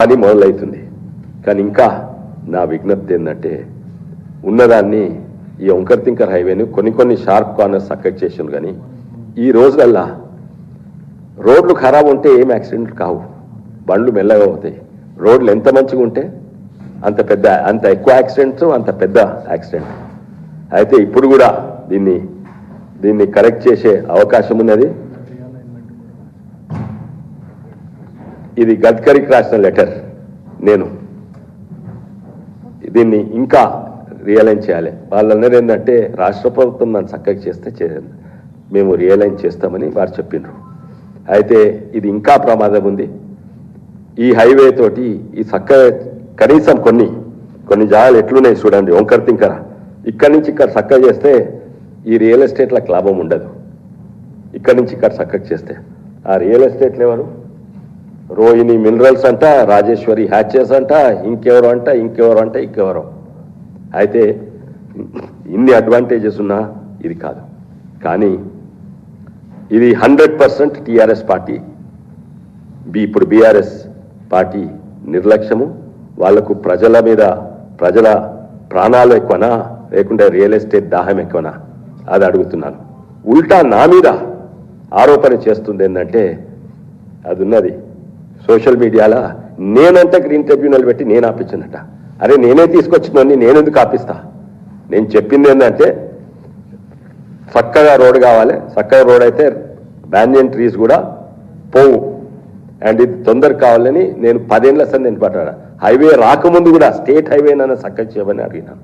పని మొదలవుతుంది. కానీ ఇంకా నా విజ్ఞప్తి ఏంటంటే ఉన్నదాన్ని ఈ ఓంకర్ తింకర్ హైవేను కొన్ని షార్ప్ కార్నర్స్ చక్కగా చేసాను. కానీ ఈ రోజులల్లా రోడ్లు ఖరాబ్ ఉంటే ఏం యాక్సిడెంట్లు కావు, బండ్లు మెల్లగా అవుతాయి. రోడ్లు ఎంత మంచిగా ఉంటే అంత ఎక్కువ యాక్సిడెంట్స్, అంత పెద్ద యాక్సిడెంట్. అయితే ఇప్పుడు కూడా దీన్ని కరెక్ట్ చేసే అవకాశం ఉన్నది. ఇది గడ్కరీకి రాసిన లెటర్. నేను దీన్ని ఇంకా రియలైజ్ చేయాలి. వాళ్ళు అన్నది ఏంటంటే రాష్ట్ర ప్రభుత్వం నన్ను చక్కగా చేస్తే మేము రియలైజ్ చేస్తామని వారు చెప్పినారు. అయితే ఇది ఇంకా ప్రమాదం ఉంది. ఈ హైవే తోటి ఈ చక్కగా కనీసం కొన్ని జాగాలు ఎట్లున్నాయి చూడండి. ఓంకర్ తింకర ఇక్కడి నుంచి ఇక్కడ చక్కగా చేస్తే ఈ రియల్ ఎస్టేట్లకు లాభం ఉండదు. ఇక్కడి నుంచి ఇక్కడ చక్కగా చేస్తే ఆ రియల్ ఎస్టేట్లు ఎవరు? రోహిణి మినరల్స్ అంట, రాజేశ్వరి హ్యాచెస్ అంట, ఇంకెవరో. అయితే ఇన్ని అడ్వాంటేజెస్ ఉన్నా ఇది కాదు. కానీ ఇది 100% టీఆర్ఎస్ పార్టీ ఇప్పుడు బీఆర్ఎస్ పార్టీ నిర్లక్ష్యము. వాళ్లకు ప్రజల ప్రాణాలు ఎక్కువనా లేకుంటే రియల్ ఎస్టేట్ దాహం ఎక్కువనా అది అడుగుతున్నాను. ఉల్టా నా మీద ఆరోపణ చేస్తుంది ఏంటంటే అది ఉన్నది సోషల్ మీడియాలో నేనంతా గ్రీన్ ట్రిబ్యునల్ పెట్టి నేను ఆపించినట్ట. అరే నేనే తీసుకొచ్చినోని నేనెందుకు ఆపిస్తా? నేను చెప్పింది ఏంటంటే చక్కగా రోడ్ కావాలి. చక్కగా రోడ్ అయితే బ్యానియన్ ట్రీస్ కూడా పోవు. అండ్ ఇది తొందర కావాలని నేను 10 ఏళ్ల సంది నేను పట్టాను. హైవే రాకముందు కూడా స్టేట్ హైవే నన్ను చక్కగా చేయమని అడిగినాను.